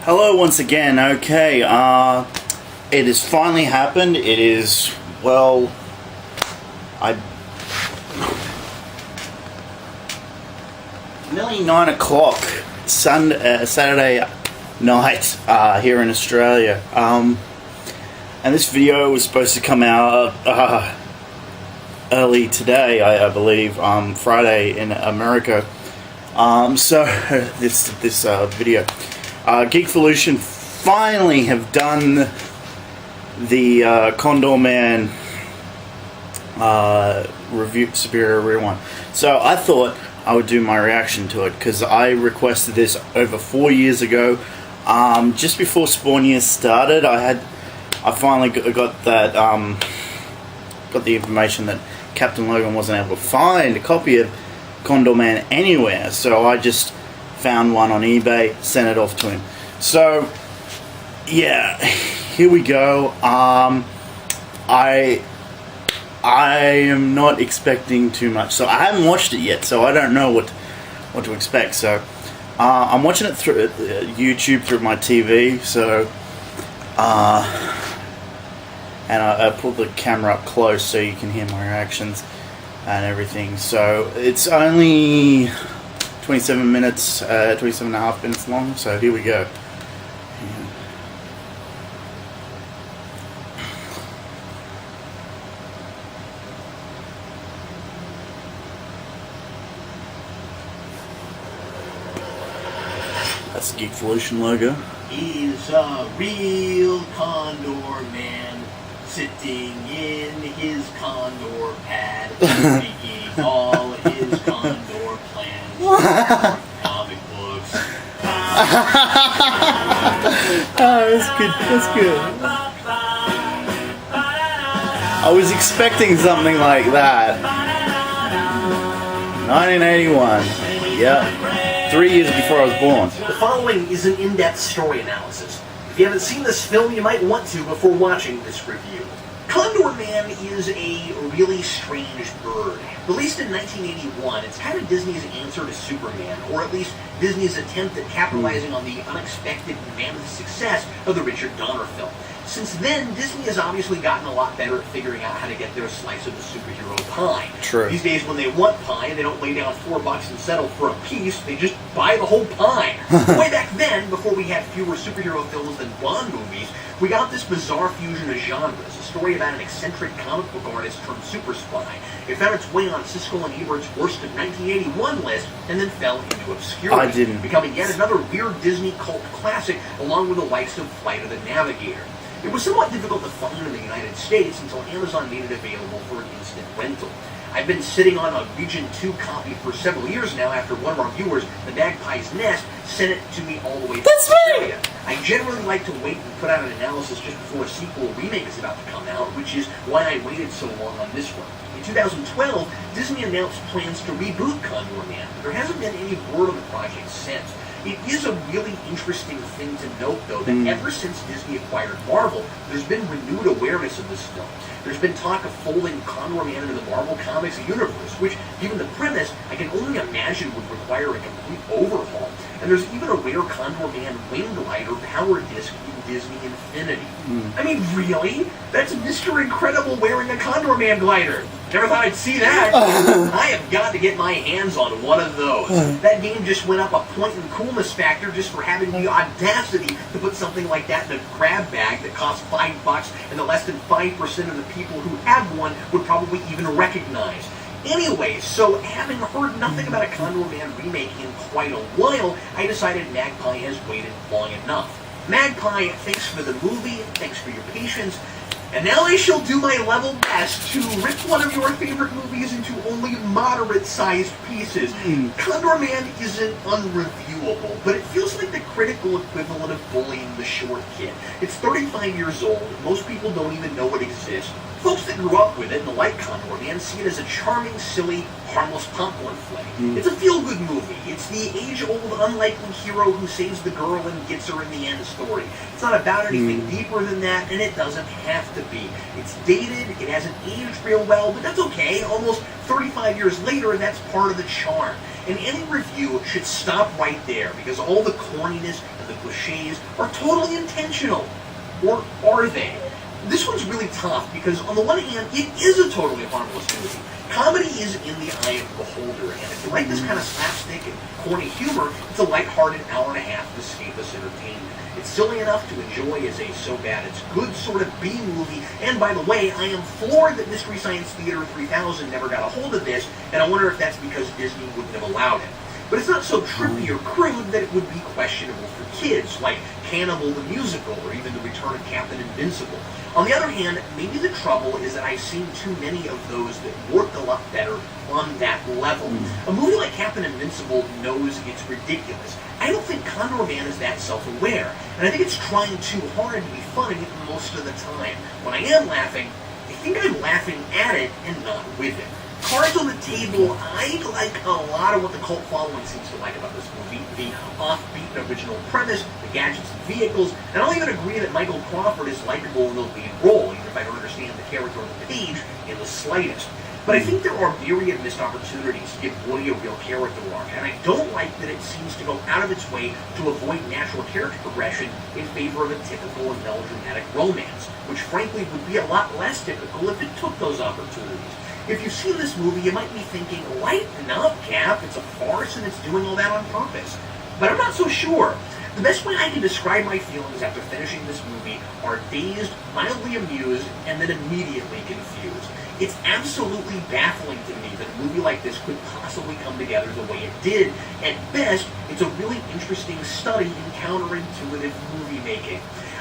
Hello once again. Okay, it has finally happened. It is, well, nearly 9 o'clock Saturday night here in Australia. And this video was supposed to come out early today, I believe, Friday in America. So this video. Geekvolution finally have done the Condorman review, Superior Rewind. So I thought I would do my reaction to it because I requested this over 4 years ago. Just before Spawn Year started, I finally got that got the information that Captain Logan wasn't able to find a copy of Condorman anywhere, so I just found one on eBay, sent it off to him. So yeah, here we go. I am not expecting too much, so I haven't watched it yet, so I don't know what to expect. So I'm watching it through YouTube through my TV. So and I put the camera up close so you can hear my reactions and everything. So it's only 27 minutes, 27 and a half minutes long, so here we go. That's the Geekvolution logo. He's a real Condor man, sitting in his Condor pad, making all his Condor plans. Comic books. Oh, that's good. That's good. I was expecting something like that. 1981. Yep. 3 years before I was born. The following is an in-depth story analysis. If you haven't seen this film, you might want to before watching this review. Condorman is a really strange bird. Released in 1981, it's kind of Disney's answer to Superman, or at least Disney's attempt at capitalizing on the unexpected mammoth success of the Richard Donner film. Since then, Disney has obviously gotten a lot better at figuring out how to get their slice of the superhero pie. True. These days, when they want pie, they don't lay down $4 and settle for a piece, they just buy the whole pie. Way back then, before we had fewer superhero films than Bond movies, we got this bizarre fusion of genres, a story about an eccentric comic book artist turned super spy. It found its way on Siskel and Ebert's Worst of 1981 list, and then fell into obscurity, becoming yet another weird Disney cult classic, along with the likes of Flight of the Navigator. It was somewhat difficult to find in the United States until Amazon made it available for an instant rental. I've been sitting on a Region 2 copy for several years now after one of our viewers, the Magpie's Nest, sent it to me all the way from Australia. I generally like to wait and put out an analysis just before a sequel or remake is about to come out, which is why I waited so long on this one. In 2012, Disney announced plans to reboot Condorman, but there hasn't been any word on the project since. It is a really interesting thing to note, though, that ever since Disney acquired Marvel, there's been renewed awareness of this film. There's been talk of folding Condorman into the Marvel Comics universe, which, given the premise, I can only imagine would require a complete overhaul. And there's even a rare Condorman wing glider power disc in Disney Infinity. I mean, really? That's Mr. Incredible wearing a Condorman glider. Never thought I'd see that. I have got to get my hands on one of those. That game just went up a point in coolness factor just for having the audacity to put something like that in a grab bag that costs $5 and that less than 5% of the people who have one would probably even recognize. Anyway, so having heard nothing about a Condorman remake in quite a while, I decided Magpie has waited long enough. Magpie, thanks for the movie, thanks for your patience, and now I shall do my level best to rip one of your favorite movies into only moderate-sized pieces. Condorman isn't unreviewable, but it feels like the critical equivalent of bullying the short kid. It's 35 years old, most people don't even know it exists. Folks that grew up with it and like Condorman see it as a charming, silly, harmless popcorn flick. It's a feel-good movie. It's the age-old, unlikely hero who saves the girl and gets her in the end story. It's not about anything deeper than that, and it doesn't have to be. It's dated, it hasn't aged real well, but that's okay. Almost 35 years later, that's part of the charm. And any review should stop right there, because all the corniness and the cliches are totally intentional. Or are they? This one's really tough because, on the one hand, it is a totally harmless movie. Comedy is in the eye of the beholder, and if you like this kind of slapstick and corny humor, it's a lighthearted hour and a half of escapist entertainment. It's silly enough to enjoy as a so bad it's good sort of B movie, and by the way, I am floored that Mystery Science Theater 3000 never got a hold of this, and I wonder if that's because Disney wouldn't have allowed it. But it's not so trippy or crude that it would be questionable for kids, like Cannibal the Musical or even The Return of Captain Invincible. On the other hand, maybe the trouble is that I've seen too many of those that work a lot better on that level. A movie like Captain Invincible knows it's ridiculous. I don't think Condorman is that self-aware, and I think it's trying too hard to be funny most of the time. When I am laughing, I think I'm laughing at it and not with it. Cards on the Table, I like a lot of what the cult following seems to like about this movie. The offbeat original premise, the gadgets and vehicles, and I'll even agree that Michael Crawford is likable in the lead role, even if I don't understand the character on the page in the slightest. But I think there are myriad missed opportunities to give Woody a real character arc, and I don't like that it seems to go out of its way to avoid natural character progression in favor of a typical and melodramatic romance, which frankly would be a lot less typical if it took those opportunities. If you've seen this movie, you might be thinking, lighten up, Cap, it's a farce and it's doing all that on purpose. But I'm not so sure. The best way I can describe my feelings after finishing this movie are dazed, mildly amused, and then immediately confused. It's absolutely baffling to me that a movie like this could possibly come together the way it did. At best, it's a really interesting study in counterintuitive movie making.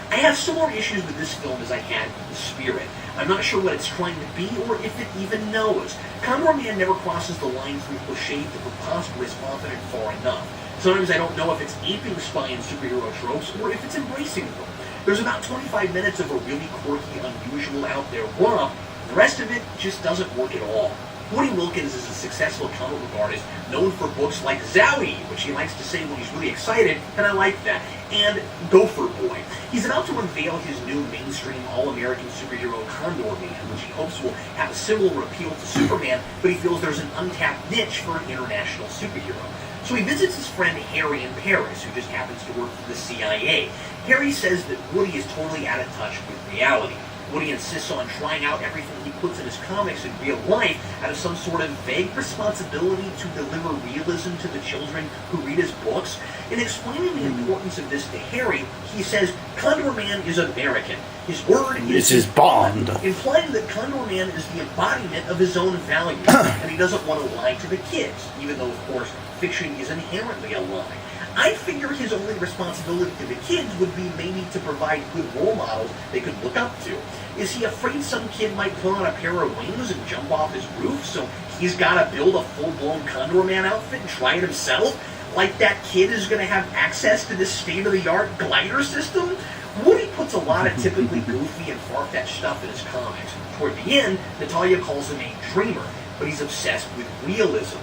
I have similar issues with this film as I had with The Spirit. I'm not sure what it's trying to be or if it even knows. Condorman never crosses the line from cliche to preposterous often and far enough. Sometimes I don't know if it's aping spy and superhero tropes or if it's embracing them. There's about 25 minutes of a really quirky, unusual, out there romp. The rest of it just doesn't work at all. Woody Wilkins is a successful comic book artist known for books like Zowie, which he likes to say when he's really excited, and I like that, and Gopher Boy. He's about to unveil his new mainstream all-American superhero Condorman, which he hopes will have a similar appeal to Superman, but he feels there's an untapped niche for an international superhero. So he visits his friend Harry in Paris, who just happens to work for the CIA. Harry says that Woody is totally out of touch with reality. Woody insists on trying out everything he puts in his comics in real life out of some sort of vague responsibility to deliver realism to the children who read his books. In explaining the importance of this to Harry, he says Condorman is American. His word is his bond. Implying that Condorman is the embodiment of his own values, and he doesn't want to lie to the kids, even though, of course, fiction is inherently a lie. I figure his only responsibility to the kids would be maybe to provide good role models they could look up to. Is he afraid some kid might put on a pair of wings and jump off his roof, so he's got to build a full-blown Condorman outfit and try it himself? Like that kid is going to have access to this state-of-the-art glider system? Woody puts a lot of typically goofy and far-fetched stuff in his comics. Toward the end, Natalia calls him a dreamer, but he's obsessed with realism.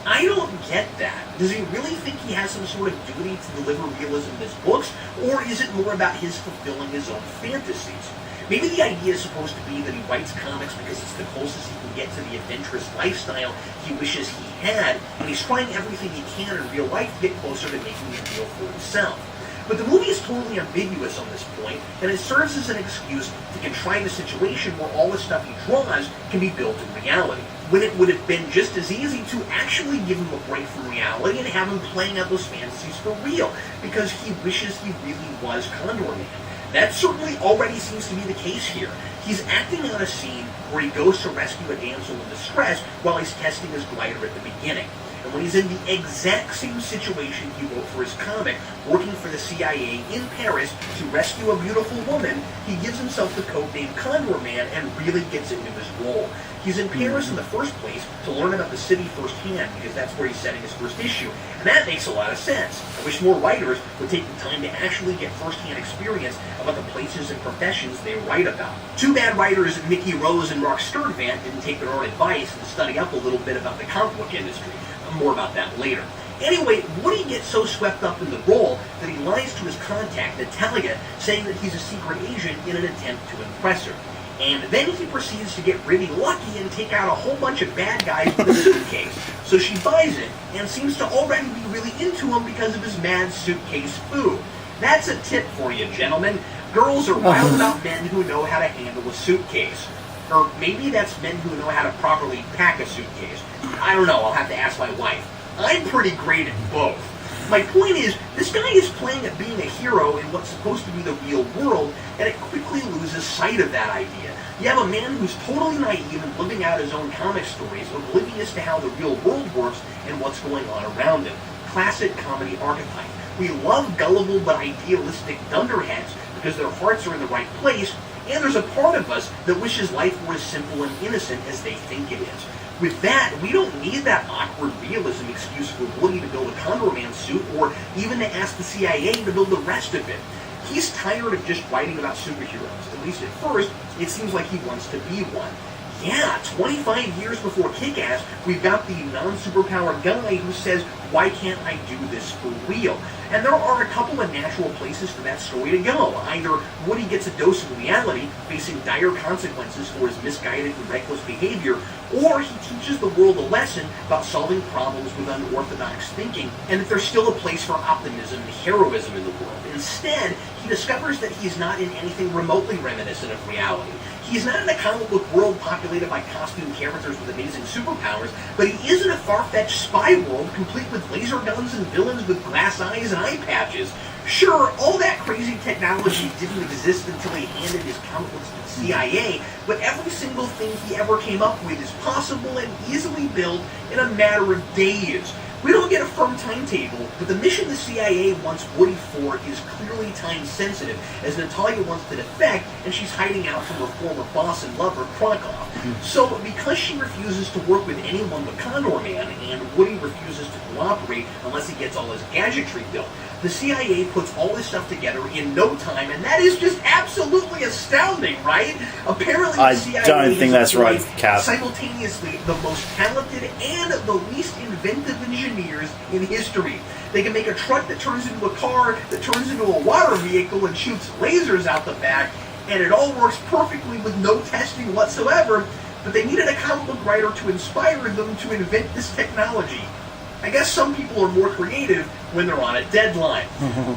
I don't get that. Does he really think he has some sort of duty to deliver realism in his books, or is it more about his fulfilling his own fantasies? Maybe the idea is supposed to be that he writes comics because it's the closest he can get to the adventurous lifestyle he wishes he had, and he's trying everything he can in real life to get closer to making it real for himself. But the movie is totally ambiguous on this point, and it serves as an excuse to contrive a situation where all the stuff he draws can be built in reality, when it would have been just as easy to actually give him a break from reality and have him playing out those fantasies for real, because he wishes he really was Condorman. That certainly already seems to be the case here. He's acting out a scene where he goes to rescue a damsel in distress while he's testing his glider at the beginning. And when he's in the exact same situation he wrote for his comic, working for the CIA in Paris to rescue a beautiful woman, he gives himself the code name Condorman and really gets into his role. He's in Paris in the first place to learn about the city firsthand because that's where he's setting his first issue. And that makes a lot of sense. I wish more writers would take the time to actually get firsthand experience about the places and professions they write about. Too bad writers Mickey Rose and Mark Sturdivant didn't take their own advice and study up a little bit about the comic book industry. More about that later. Anyway, Woody gets so swept up in the role that he lies to his contact, Natalia, saying that he's a secret agent in an attempt to impress her. And then he proceeds to get really lucky and take out a whole bunch of bad guys with a suitcase. So she buys it and seems to already be really into him because of his mad suitcase foo. That's a tip for you, gentlemen. Girls are wild about men who know how to handle a suitcase. Or maybe that's men who know how to properly pack a suitcase. I don't know, I'll have to ask my wife. I'm pretty great at both. My point is, this guy is playing at being a hero in what's supposed to be the real world, and it quickly loses sight of that idea. You have a man who's totally naive and living out his own comic stories, oblivious to how the real world works and what's going on around him. Classic comedy archetype. We love gullible but idealistic dunderheads because their hearts are in the right place, and there's a part of us that wishes life were as simple and innocent as they think it is. With that, we don't need that awkward realism excuse for Woody to build a Condorman suit or even to ask the CIA to build the rest of it. He's tired of just writing about superheroes. At least at first, it seems like he wants to be one. Yeah, 25 years before Kick-Ass, we've got the non-superpower guy who says, why can't I do this for real? And there are a couple of natural places for that story to go. Either Woody gets a dose of reality, facing dire consequences for his misguided and reckless behavior, or he teaches the world a lesson about solving problems with unorthodox thinking, and that there's still a place for optimism and heroism in the world. Instead, he discovers that he's not in anything remotely reminiscent of reality. He's not in a comic book world populated by costume characters with amazing superpowers, but he is in a far-fetched spy world complete with laser guns and villains with glass eyes and eye patches. Sure, all that crazy technology didn't exist until he handed his comic books to the CIA, but every single thing he ever came up with is possible and easily built in a matter of days. We don't get a firm timetable, but the mission the CIA wants Woody for is clearly time-sensitive, as Natalia wants to defect, and she's hiding out from her former boss and lover, Krakow. So, because she refuses to work with anyone but Condorman, and Woody refuses to cooperate unless he gets all his gadgetry built, the CIA puts all this stuff together in no time, and that is just absolutely astounding, right? Apparently, the CIA don't think that's right, Cap. Simultaneously, the most talented and the least inventive engineers in history. They can make a truck that turns into a car, that turns into a water vehicle, and shoots lasers out the back, and it all works perfectly with no testing whatsoever, but they needed a comic book writer to inspire them to invent this technology. I guess some people are more creative when they're on a deadline.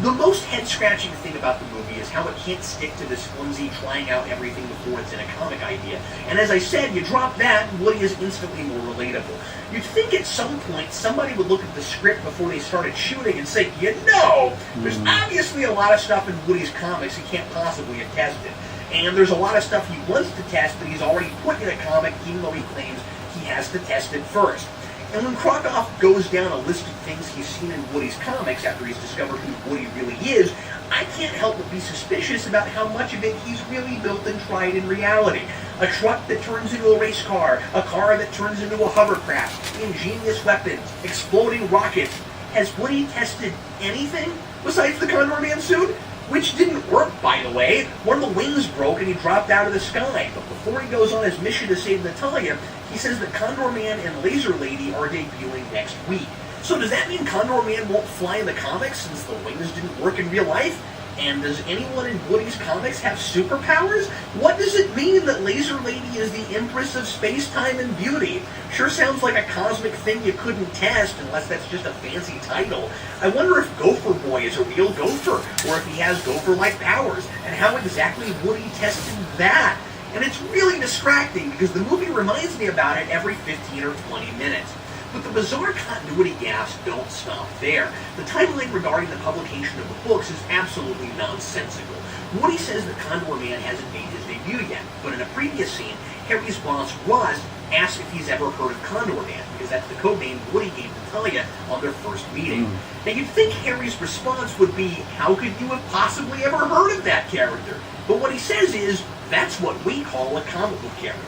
The most head-scratching thing about the movie is how it can't stick to this flimsy trying out everything before it's in a comic idea. And as I said, you drop that, Woody is instantly more relatable. You'd think at some point somebody would look at the script before they started shooting and say, you know, there's obviously a lot of stuff in Woody's comics he can't possibly have tested. And there's a lot of stuff he wants to test that he's already put in a comic even though he claims he has to test it first. And when Krakow goes down a list of things he's seen in Woody's comics after he's discovered who Woody really is, I can't help but be suspicious about how much of it he's really built and tried in reality. A truck that turns into a race car, a car that turns into a hovercraft, ingenious weapons, exploding rockets. Has Woody tested anything besides the Condorman suit? Which didn't work, by the way. One of the wings broke and he dropped out of the sky. But before he goes on his mission to save Natalia, he says that Condorman and Laser Lady are debuting next week. So does that mean Condorman won't fly in the comics since the wings didn't work in real life? And does anyone in Woody's comics have superpowers? What does it mean that Laser Lady is the Empress of Space-Time and Beauty? Sure sounds like a cosmic thing you couldn't test, unless that's just a fancy title. I wonder if Gopher Boy is a real gopher, or if he has gopher-like powers, and how exactly Woody tested that. And it's really distracting, because the movie reminds me about it every 15 or 20 minutes. But the bizarre continuity gaps don't stop there. The timeline regarding the publication of the books is absolutely nonsensical. Woody says that Condorman hasn't made his debut yet, but in a previous scene, Harry's boss, Roz, asks if he's ever heard of Condorman, because that's the code name Woody gave Natalia on their first meeting. Now you'd think Harry's response would be, how could you have possibly ever heard of that character? But what he says is, that's what we call a comic book character.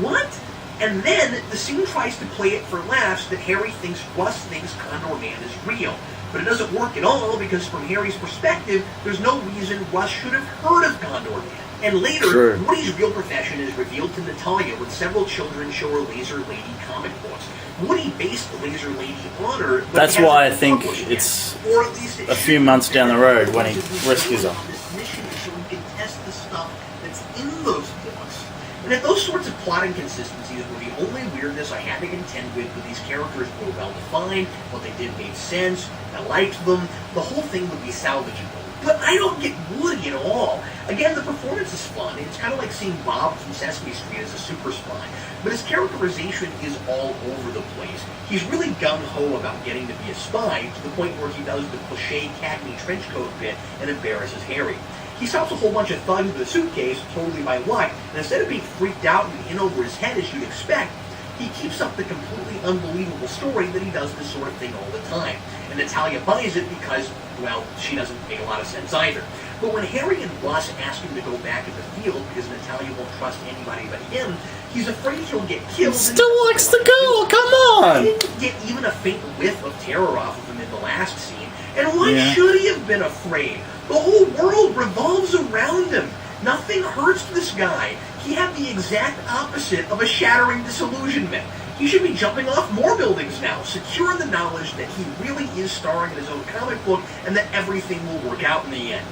What? And then the scene tries to play it for laughs that Harry thinks Russ thinks Condorman is real. But it doesn't work at all, because from Harry's perspective, there's no reason Russ should have heard of Condorman. And later, Woody's real profession is revealed to Natalia when several children show her Laser Lady comic books. Woody based the Laser Lady on her. That's why I think it's or at least a few months down the road when he rescues her. This mission so we can test the stuff that's in those books. And if those sorts of plot inconsistencies were the only weirdness I had to contend with these characters were well defined, what they did made sense, I liked them, the whole thing would be salvageable. But I don't get Woody at all. Again, the performance is fun. It's kind of like seeing Bob from Sesame Street as a super spy. But his characterization is all over the place. He's really gung-ho about getting to be a spy, to the point where he does the cliché Cagney trench coat bit and embarrasses Harry. He stops a whole bunch of thugs with a suitcase, totally by luck, and instead of being freaked out and in over his head as you'd expect, he keeps up the completely unbelievable story that he does this sort of thing all the time. And Natalia buys it because, well, she doesn't make a lot of sense either. But when Harry and Russ ask him to go back in the field because Natalia won't trust anybody but him, he's afraid he'll get killed. Still likes the girl, come on! He didn't get even a faint whiff of terror off of him in the last scene. And why should he have been afraid? The whole world revolves around him. Nothing hurts this guy. He had the exact opposite of a shattering disillusionment. He should be jumping off more buildings now, secure in the knowledge that he really is starring in his own comic book and that everything will work out in the end.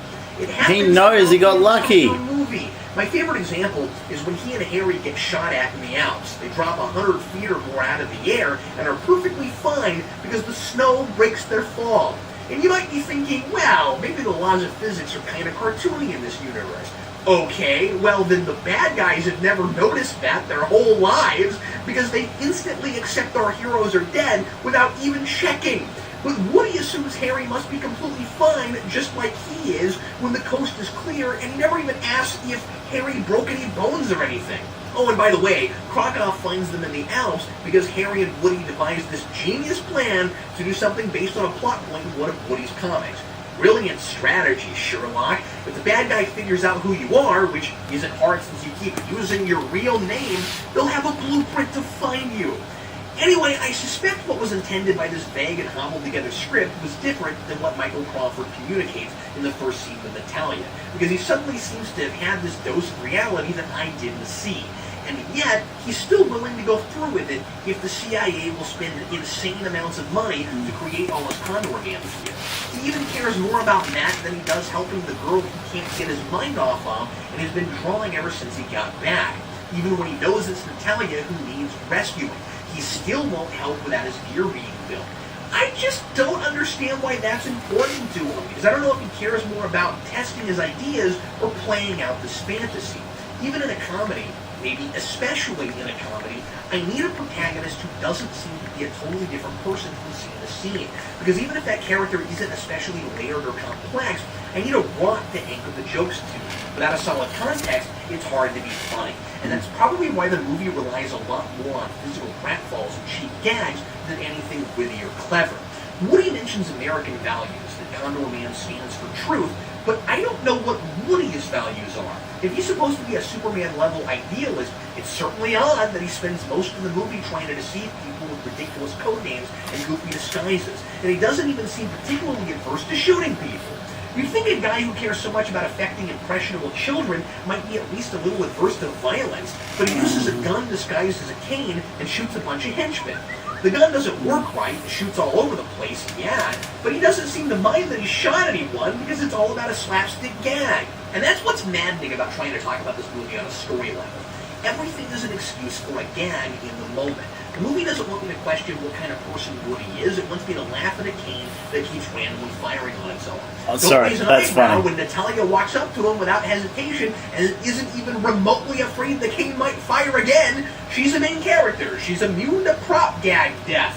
He knows he got lucky. Movie. My favorite example is when he and Harry get shot at in the Alps. They drop 100 feet or more out of the air and are perfectly fine because the snow breaks their fall. And you might be thinking, well, maybe the laws of physics are kind of cartoony in this universe. Okay, well then the bad guys have never noticed that their whole lives because they instantly accept our heroes are dead without even checking. But Woody assumes Harry must be completely fine, just like he is, when the coast is clear, and he never even asks if Harry broke any bones or anything. Oh, and by the way, Krakow finds them in the Alps because Harry and Woody devised this genius plan to do something based on a plot point in one of Woody's comics. Brilliant strategy, Sherlock. If the bad guy figures out who you are, which isn't hard since you keep using your real name, they'll have a blueprint to find you. Anyway, I suspect what was intended by this vague and hobbled-together script was different than what Michael Crawford communicates in the first scene with Natalia, because he suddenly seems to have had this dose of reality that I didn't see. And yet, he's still willing to go through with it if the CIA will spend insane amounts of money to create all his Condorman gear. He even cares more about Matt than he does helping the girl he can't get his mind off of, and has been drawing ever since he got back. Even when he knows it's Natalia who needs rescuing, he still won't help without his gear being built. I just don't understand why that's important to him, because I don't know if he cares more about testing his ideas or playing out this fantasy. Even in a comedy, maybe especially in a comedy, I need a protagonist who doesn't seem to be a totally different person from scene to scene. Because even if that character isn't especially layered or complex, I need a rot to anchor the jokes to. Without a solid context, it's hard to be funny. And that's probably why the movie relies a lot more on physical pratfalls and cheap gags than anything witty or clever. Woody mentions American values, that Condorman stands for truth, but I don't know what Woody's values are. If he's supposed to be a Superman-level idealist, it's certainly odd that he spends most of the movie trying to deceive people with ridiculous code names and goofy disguises, and he doesn't even seem particularly averse to shooting people. You'd think a guy who cares so much about affecting impressionable children might be at least a little averse to violence, but he uses a gun disguised as a cane and shoots a bunch of henchmen. The gun doesn't work right, it shoots all over the place, yeah, but he doesn't seem to mind that he shot anyone because it's all about a slapstick gag. And that's what's maddening about trying to talk about this movie on a story level. Everything is an excuse for a gag in the moment. The movie doesn't want me to question what kind of person Woody is. It wants me to laugh at a cane that keeps randomly firing on its own. Oh, sorry, that's funny. When Natalia walks up to him without hesitation and isn't even remotely afraid the cane might fire again, she's a main character. She's immune to prop gag death.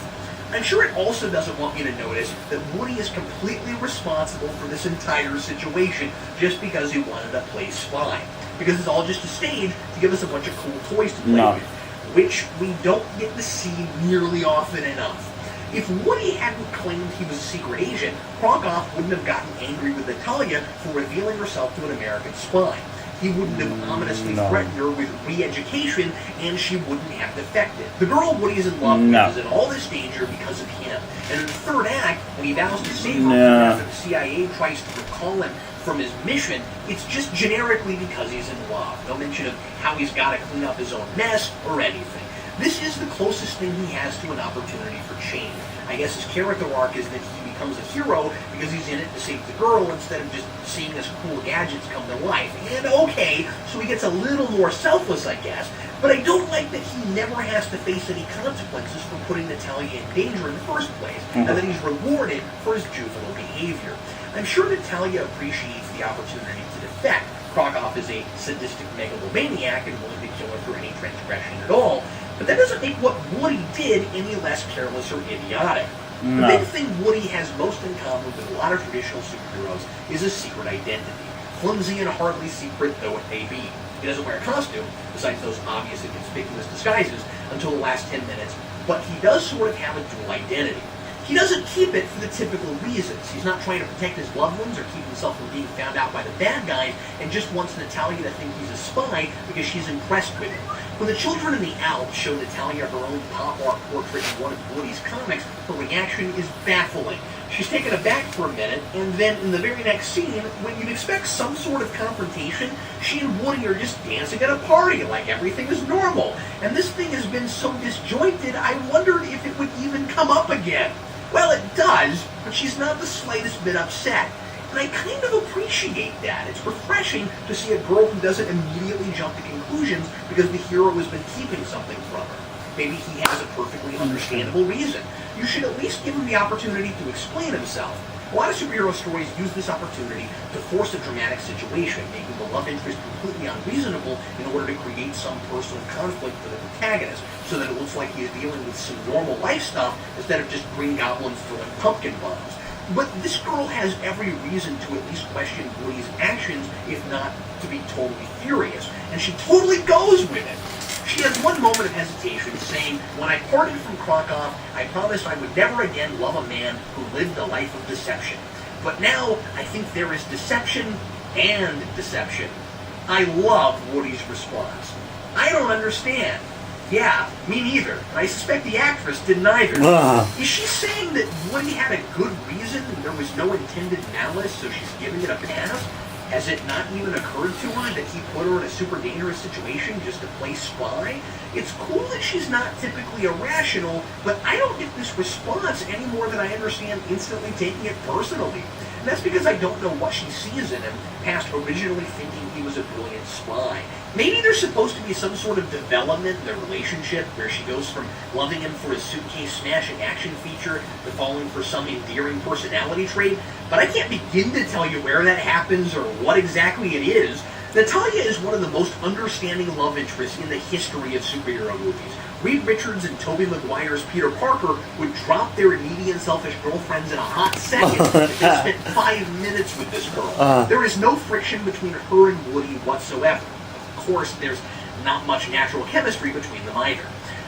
I'm sure it also doesn't want me to notice that Woody is completely responsible for this entire situation just because he wanted to play spy. Because it's all just a stage to give us a bunch of cool toys to play with. which we don't get to see nearly often enough. If Woody hadn't claimed he was a secret agent, Krokov wouldn't have gotten angry with Natalia for revealing herself to an American spy. He wouldn't have ominously threatened her with re-education, and she wouldn't have defected. The girl Woody is in love with is in all this danger because of him. And in the third act, when he vows to save her after the CIA tries to recall him from his mission, it's just generically because he's in love. No mention of how he's got to clean up his own mess or anything. This is the closest thing he has to an opportunity for change. I guess his character arc is that he becomes a hero because he's in it to save the girl instead of just seeing his cool gadgets come to life. And okay, so he gets a little more selfless, I guess, but I don't like that he never has to face any consequences for putting Natalia in danger in the first place, and that he's rewarded for his juvenile behavior. I'm sure Natalia appreciates the opportunity to defect. Krokov is a sadistic megalomaniac and willing to kill her for any transgression at all, but that doesn't make what Woody did any less careless or idiotic. The big thing Woody has most in common with a lot of traditional superheroes is a secret identity, flimsy and hardly secret though it may be. He doesn't wear a costume, besides those obvious and conspicuous disguises, until the last 10 minutes, but he does sort of have a dual identity. He doesn't keep it for the typical reasons. He's not trying to protect his loved ones or keep himself from being found out by the bad guys, and just wants Natalia to think he's a spy because she's impressed with him. When the children in the Alps show Natalia her own pop art portrait in one of Woody's comics, her reaction is baffling. She's taken aback for a minute, and then in the very next scene, when you'd expect some sort of confrontation, she and Woody are just dancing at a party like everything is normal. And this thing has been so disjointed, I wondered if it would even come up again. Well, it does, but she's not the slightest bit upset. And I kind of appreciate that. It's refreshing to see a girl who doesn't immediately jump to conclusions because the hero has been keeping something from her. Maybe he has a perfectly understandable reason. You should at least give him the opportunity to explain himself. A lot of superhero stories use this opportunity to force a dramatic situation, making the love interest completely unreasonable in order to create some personal conflict for the protagonist, so that it looks like he is dealing with some normal life stuff instead of just Green Goblins throwing pumpkin bombs. But this girl has every reason to at least question Woody's actions, if not to be totally furious, and she totally goes with it. She has one moment of hesitation, saying, "When I parted from Krokov, I promised I would never again love a man who lived a life of deception. But now, I think there is deception and deception." I love Woody's response. I don't understand. Yeah, me neither. And I suspect the actress didn't either. Is she saying that Woody had a good reason and there was no intended malice, so she's giving it a pass? Has it not even occurred to her that he put her in a super dangerous situation just to play spy? It's cool that she's not typically irrational, but I don't get this response any more than I understand instantly taking it personally. And that's because I don't know what she sees in him past originally thinking he was a brilliant spy. Maybe there's supposed to be some sort of development in their relationship where she goes from loving him for his suitcase smashing action feature to falling for some endearing personality trait, but I can't begin to tell you where that happens or what exactly it is. Natalia is one of the most understanding love interests in the history of superhero movies. Reed Richards and Tobey Maguire's Peter Parker would drop their needy and selfish girlfriends in a hot second if they spent 5 minutes with this girl. There is no friction between her and Woody whatsoever. Of course, there's not much natural chemistry between them either.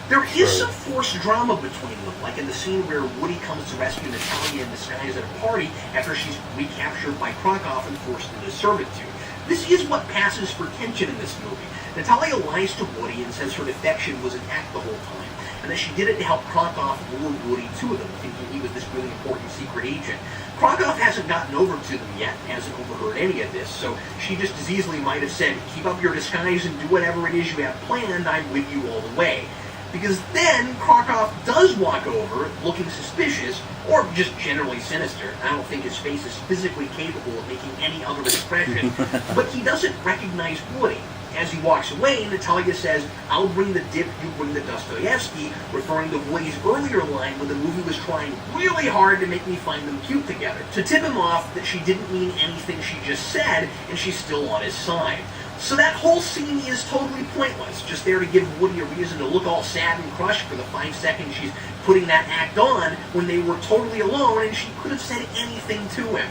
There is some forced drama between them, like in the scene where Woody comes to rescue Natalia in disguise at a party after she's recaptured by Krokov and forced into servitude. This is what passes for tension in this movie. Natalia lies to Woody and says her defection was an act the whole time, and that she did it to help Krokov lure Woody to them, thinking he was this really important secret agent. Krokov hasn't gotten over to them yet, hasn't overheard any of this, so she just as easily might have said, "Keep up your disguise and do whatever it is you have planned, I'm with you all the way." Because then Krokov does walk over, looking suspicious, or just generally sinister. I don't think his face is physically capable of making any other expression, but he doesn't recognize Woody. As he walks away, Natalia says, "I'll bring the dip, you bring the Dostoevsky," referring to Woody's earlier line when the movie was trying really hard to make me find them cute together, to tip him off that she didn't mean anything she just said, and she's still on his side. So that whole scene is totally pointless, just there to give Woody a reason to look all sad and crushed for the 5 seconds she's putting that act on when they were totally alone and she could have said anything to him.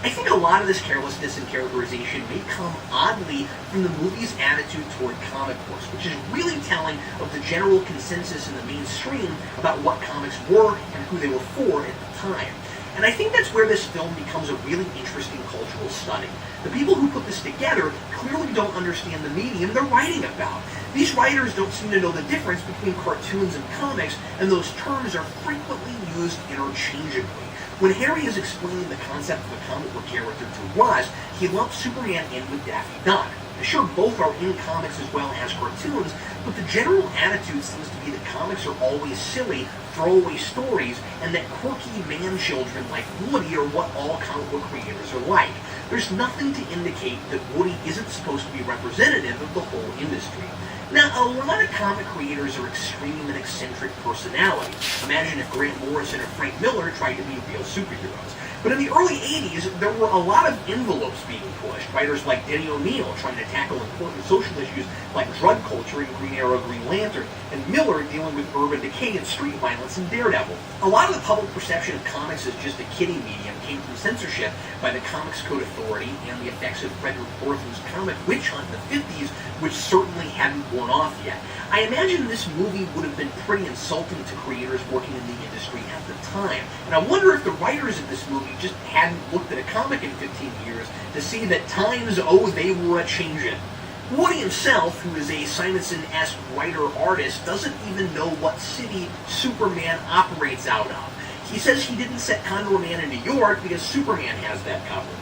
I think a lot of this carelessness and characterization may come oddly from the movie's attitude toward comic books, which is really telling of the general consensus in the mainstream about what comics were and who they were for at the time. And I think that's where this film becomes a really interesting cultural study. The people who put this together clearly don't understand the medium they're writing about. These writers don't seem to know the difference between cartoons and comics, and those terms are frequently used interchangeably. When Harry is explaining the concept of a comic book character to Ross, he lumps Superman in with Daffy Duck. Sure, both are in comics as well as cartoons, but the general attitude seems to be that comics are always silly, throwaway stories, and that quirky man-children like Woody are what all comic book creators are like. There's nothing to indicate that Woody isn't supposed to be representative of the whole industry. Now, a lot of comic creators are extreme and eccentric personalities. Imagine if Grant Morrison or Frank Miller tried to be real superheroes. But in the early 80s, there were a lot of envelopes being pushed. Writers like Denny O'Neil trying to tackle important social issues like drug culture in Green Arrow, Green Lantern, and Miller dealing with urban decay and street violence in Daredevil. A lot of the public perception of comics as just a kiddie medium came from censorship by the Comics Code Authority and the effects of Frederick Orton's comic witch hunt in the 50s, which certainly hadn't worn off yet. I imagine this movie would have been pretty insulting to creators working in the industry at the time, and I wonder if the writers of this movie just hadn't looked at a comic in 15 years to see that times, they were a-changin'. Woody himself, who is a Simonson-esque writer-artist, doesn't even know what city Superman operates out of. He says he didn't set Condorman in New York because Superman has that covered.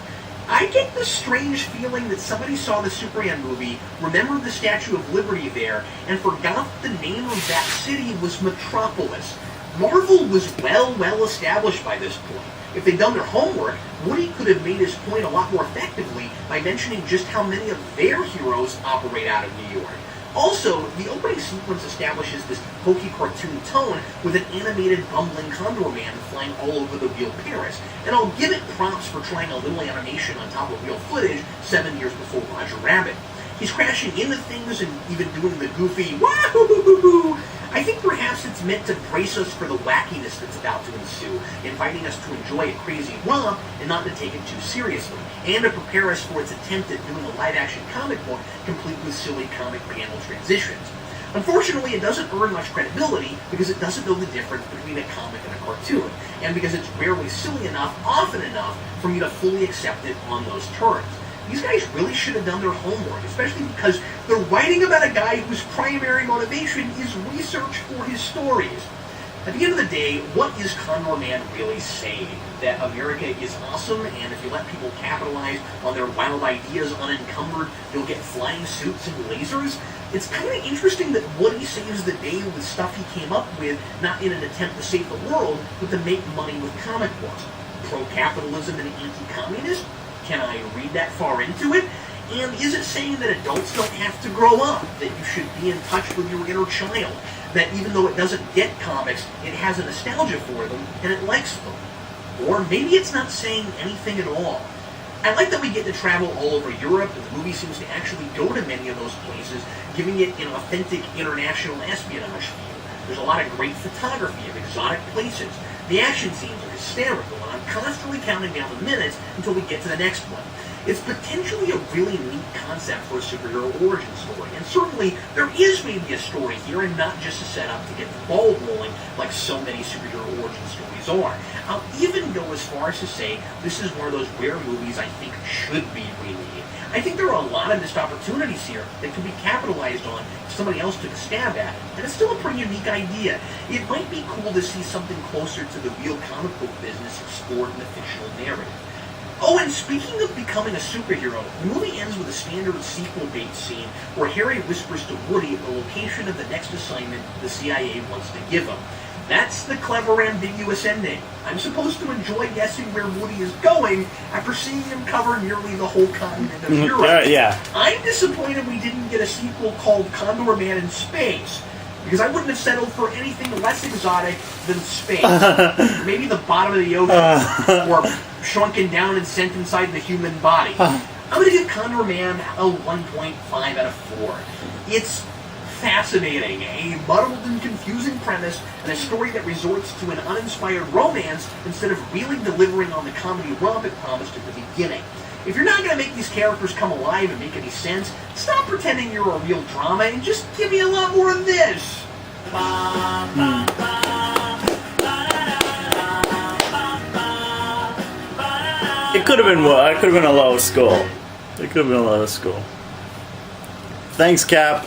I get the strange feeling that somebody saw the Superman movie, remembered the Statue of Liberty there, and forgot the name of that city was Metropolis. Marvel was well established by this point. If they'd done their homework, Woody could have made his point a lot more effectively by mentioning just how many of their heroes operate out of New York. Also, the opening sequence establishes this hokey cartoon tone with an animated bumbling Condorman flying all over the real Paris. And I'll give it props for trying a little animation on top of real footage 7 years before Roger Rabbit. He's crashing into things and even doing the goofy wah-hoo-hoo-hoo-hoo. I think perhaps it's meant to brace us for the wackiness that's about to ensue, inviting us to enjoy a crazy romp and not to take it too seriously, and to prepare us for its attempt at doing a live-action comic book complete with silly comic panel transitions. Unfortunately, it doesn't earn much credibility because it doesn't know the difference between a comic and a cartoon, and because it's rarely silly enough, often enough, for me to fully accept it on those terms. These guys really should have done their homework, especially because they're writing about a guy whose primary motivation is research for his stories. At the end of the day, what is Condorman really saying? That America is awesome, and if you let people capitalize on their wild ideas unencumbered, you'll get flying suits and lasers? It's kind of interesting that Woody saves the day with stuff he came up with, not in an attempt to save the world, but to make money with comic books. Pro-capitalism and anti-communist? Can I read that far into it? And is it saying that adults don't have to grow up? That you should be in touch with your inner child? That even though it doesn't get comics, it has a nostalgia for them, and it likes them? Or maybe it's not saying anything at all. I like that we get to travel all over Europe, and the movie seems to actually go to many of those places, giving it an authentic international espionage feel. There's a lot of great photography of exotic places. The action scenes are hysterical, and I'm constantly counting down the minutes until we get to the next one. It's potentially a really neat concept for a superhero origin story, and certainly there is maybe a story here and not just a setup to get the ball rolling like so many superhero origin stories are. I'll even go as far as to say this is one of those rare movies I think should be remade. I think there are a lot of missed opportunities here that could be capitalized on if somebody else took a stab at it, and it's still a pretty unique idea. It might be cool to see something closer to the real comic book business explored in the fictional narrative. Oh, and speaking of becoming a superhero, the movie ends with a standard sequel bait scene where Harry whispers to Woody the location of the next assignment the CIA wants to give him. That's the clever, ambiguous ending. I'm supposed to enjoy guessing where Woody is going after seeing him cover nearly the whole continent of Europe. Yeah. I'm disappointed we didn't get a sequel called Condorman in Space, because I wouldn't have settled for anything less exotic than space. Maybe the bottom of the ocean, or shrunken down and sent inside the human body. I'm going to give Condorman a 1.5 out of 4. It's fascinating. A muddled and confusing premise and a story that resorts to an uninspired romance instead of really delivering on the comedy romp it promised at the beginning. If you're not going to make these characters come alive and make any sense, stop pretending you're a real drama and just give me a lot more of this. It could have been what? It could have been a lower score. It could have been a lower score. Thanks, Cap.